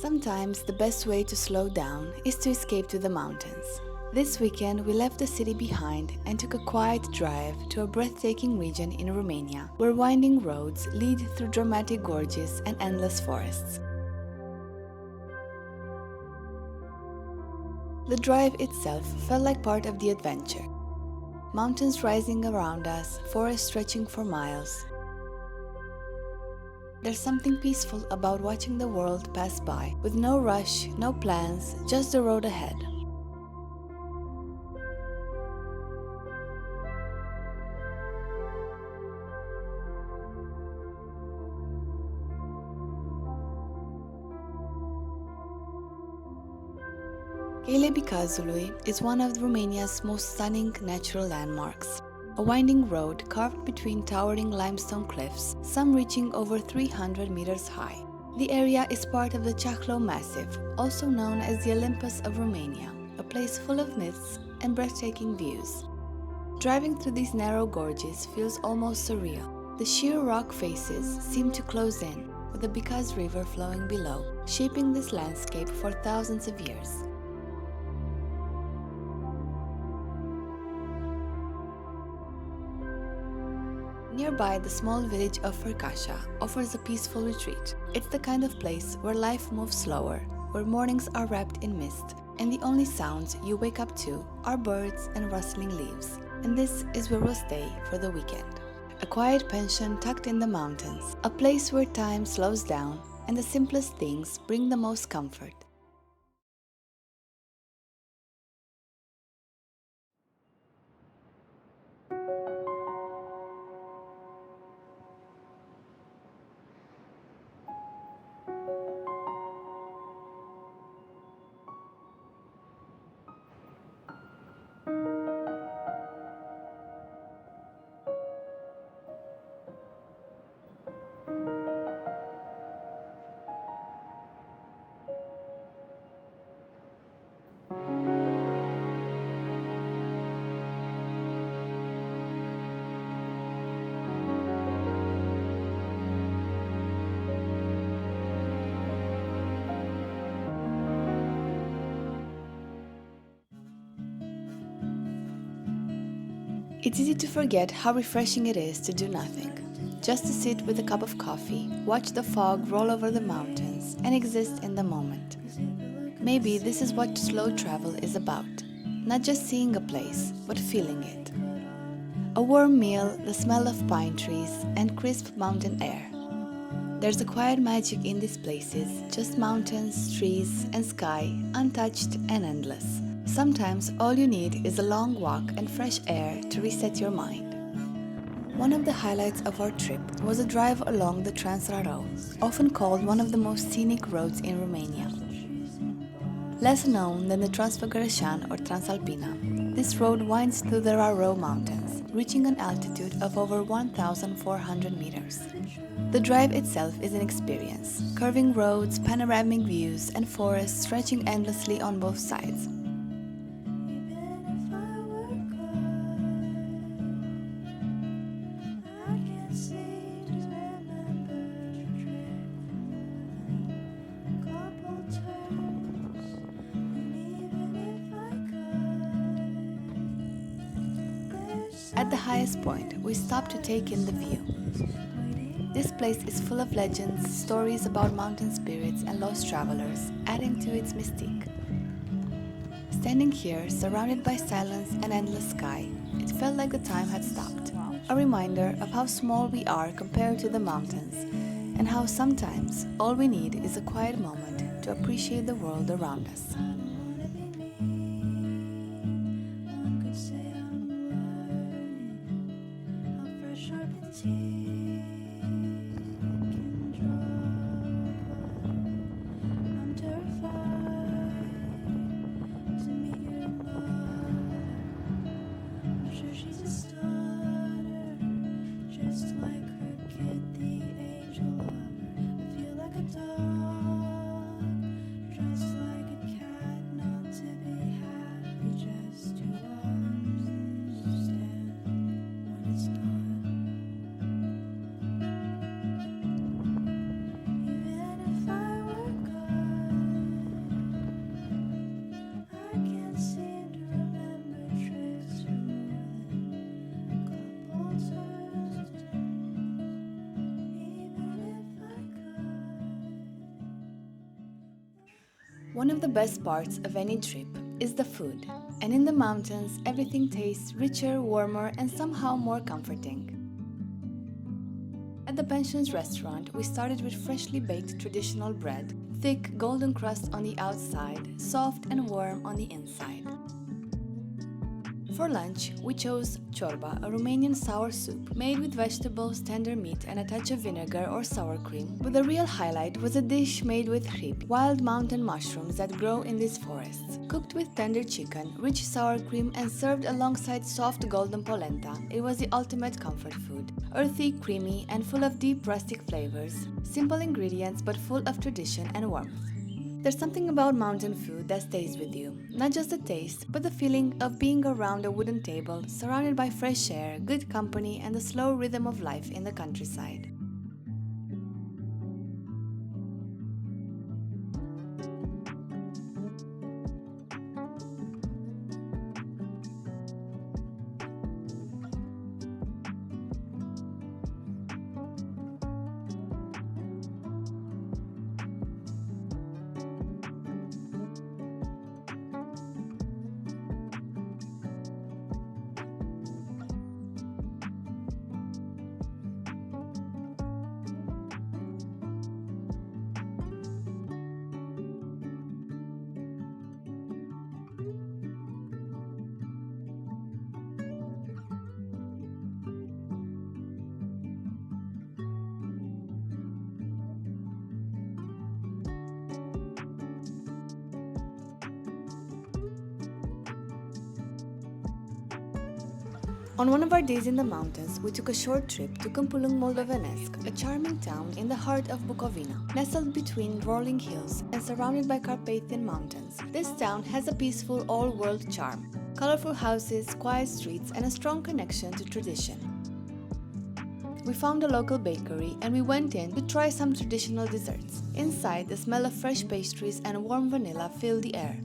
Sometimes the best way to slow down is to escape to the mountains. This weekend we left the city behind and took a quiet drive to a breathtaking region in Romania, where winding roads lead through dramatic gorges and endless forests. The drive itself felt like part of the adventure. Mountains rising around us, forests stretching for miles. There's something peaceful about watching the world pass by, with no rush, no plans, just the road ahead. Cheile Bicazului is one of Romania's most stunning natural landmarks. A winding road carved between towering limestone cliffs, some reaching over 300 meters high. The area is part of the Cheile Massif, also known as the Olympus of Romania, a place full of myths and breathtaking views. Driving through these narrow gorges feels almost surreal. The sheer rock faces seem to close in, with the Bicaz River flowing below, shaping this landscape for thousands of years. Nearby, the small village of Fărcașa offers a peaceful retreat. It's the kind of place where life moves slower, where mornings are wrapped in mist, and the only sounds you wake up to are birds and rustling leaves. And this is where we'll stay for the weekend. A quiet pension tucked in the mountains, a place where time slows down and the simplest things bring the most comfort. It's easy to forget how refreshing it is to do nothing, just to sit with a cup of coffee, watch the fog roll over the mountains, and exist in the moment. Maybe this is what slow travel is about, not just seeing a place, but feeling it. A warm meal, the smell of pine trees, and crisp mountain air. There's a quiet magic in these places, just mountains, trees, and sky, untouched and endless. Sometimes all you need is a long walk and fresh air to reset your mind. One of the highlights of our trip was a drive along the Transrarau, often called one of the most scenic roads in Romania. Less known than the Transfăgărășan or Transalpina, this road winds through the Rarău mountains, reaching an altitude of over 1,400 meters. The drive itself is an experience, curving roads, panoramic views, and forests stretching endlessly on both sides. At the highest point, we stopped to take in the view. This place is full of legends, stories about mountain spirits and lost travelers, adding to its mystique. Standing here, surrounded by silence and endless sky, it felt like the time had stopped. A reminder of how small we are compared to the mountains, and how sometimes all we need is a quiet moment to appreciate the world around us. Dressed like a cat. One of the best parts of any trip is the food, and in the mountains everything tastes richer, warmer, and somehow more comforting. At the pension's restaurant, we started with freshly baked traditional bread, thick golden crust on the outside, soft and warm on the inside. For lunch, we chose ciorba, a Romanian sour soup made with vegetables, tender meat, and a touch of vinegar or sour cream, but the real highlight was a dish made with hrib, wild mountain mushrooms that grow in these forests. Cooked with tender chicken, rich sour cream, and served alongside soft golden polenta, it was the ultimate comfort food. Earthy, creamy, and full of deep rustic flavors. Simple ingredients but full of tradition and warmth. There's something about mountain food that stays with you. Not just the taste, but the feeling of being around a wooden table, surrounded by fresh air, good company, and the slow rhythm of life in the countryside. On one of our days in the mountains, we took a short trip to Campulung Moldovenesc, a charming town in the heart of Bukovina. Nestled between rolling hills and surrounded by Carpathian mountains, this town has a peaceful all-world charm, colorful houses, quiet streets, and a strong connection to tradition. We found a local bakery and we went in to try some traditional desserts. Inside, the smell of fresh pastries and warm vanilla filled the air.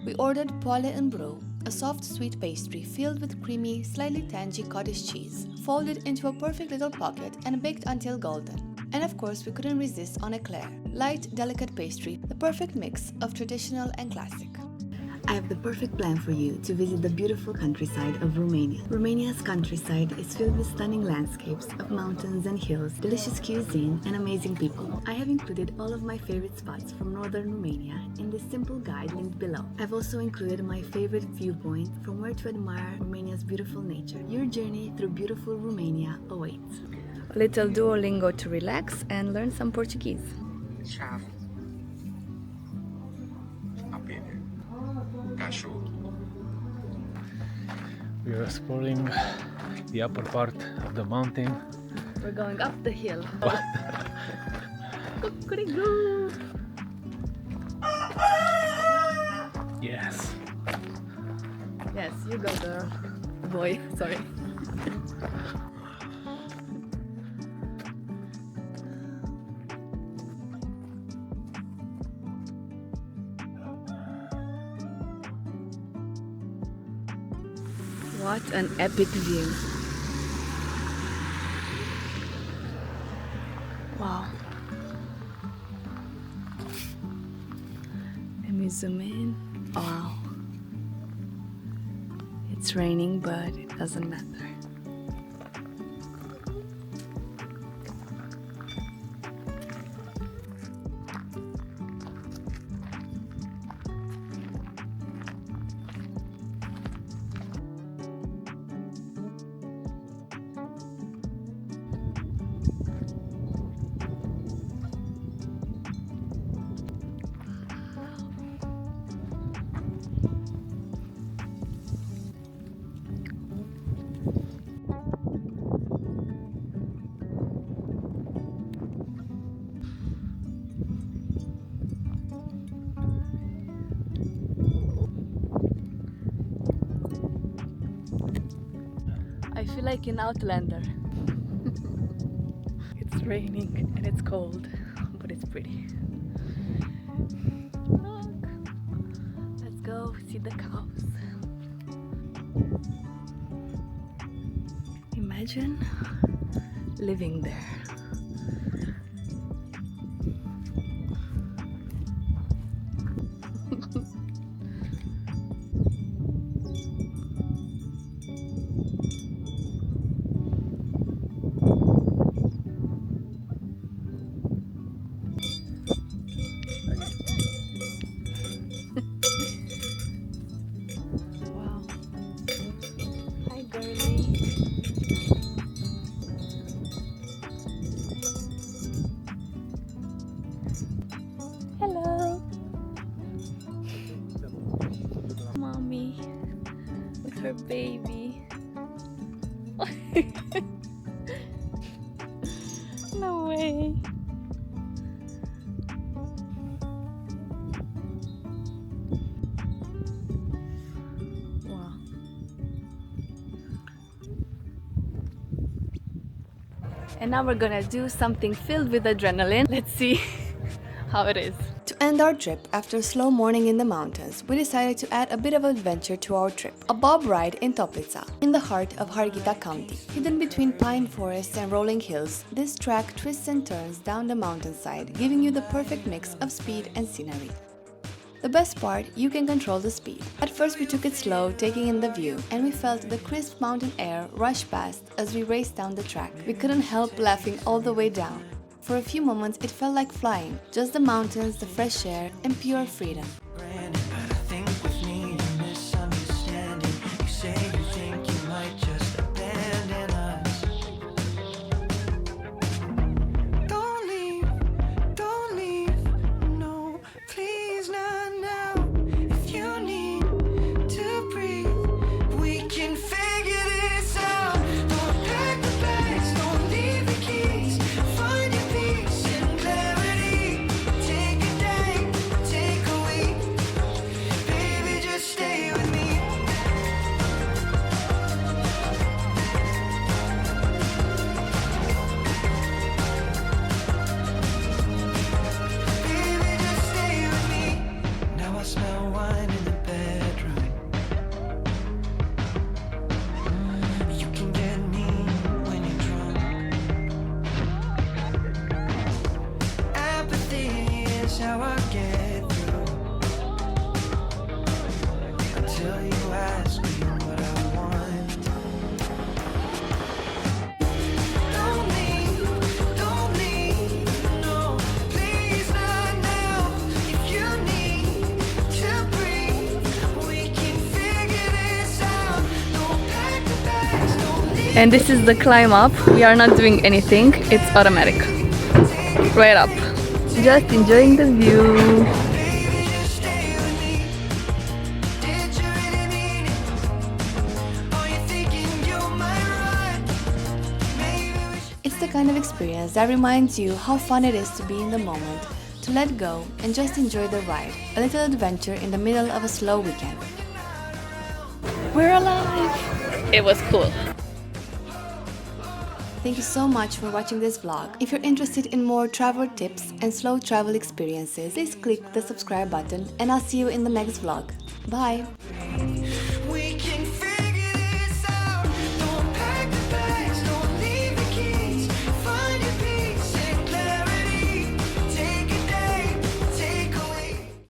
We ordered poale în brâu, a soft sweet pastry filled with creamy, slightly tangy cottage cheese, folded into a perfect little pocket and baked until golden. And of course we couldn't resist on eclair, light, delicate pastry, the perfect mix of traditional and classic. I have the perfect plan for you to visit the beautiful countryside of Romania. Romania's countryside is filled with stunning landscapes of mountains and hills, delicious cuisine, and amazing people. I have included all of my favorite spots from northern Romania in this simple guide linked below. I've also included my favorite viewpoint from where to admire Romania's beautiful nature. Your journey through beautiful Romania awaits. A little Duolingo to relax and learn some Portuguese. We are exploring the upper part of the mountain. We're going up the hill. Yes. Yes, you go, girl. Boy, sorry. What an epic view. Wow. Let me zoom in. Wow. It's raining, but it doesn't matter. I feel like an Outlander. It's raining and it's cold, but it's pretty. Look! Let's go see the cows. Imagine living there. Wow. Hi, girlie. Hello. Mommy with her baby. No way. Wow. And now we're gonna do something filled with adrenaline. Let's see how it is. To end our trip after a slow morning in the mountains, we decided to add a bit of adventure to our trip. A bob ride in Toplița, in the heart of Harghita County. Hidden between pine forests and rolling hills, this track twists and turns down the mountainside, giving you the perfect mix of speed and scenery. The best part, you can control the speed. At first we took it slow, taking in the view, and we felt the crisp mountain air rush past as we raced down the track. We couldn't help laughing all the way down. For a few moments it felt like flying, just the mountains, the fresh air, and pure freedom. And this is the climb up. We are not doing anything, it's automatic. Right up. Just enjoying the view. It's the kind of experience that reminds you how fun it is to be in the moment, to let go and just enjoy the ride. A little adventure in the middle of a slow weekend. We're alive! It was cool. Thank you so much for watching this vlog. If you're interested in more travel tips and slow travel experiences, please click the subscribe button and I'll see you in the next vlog. Bye!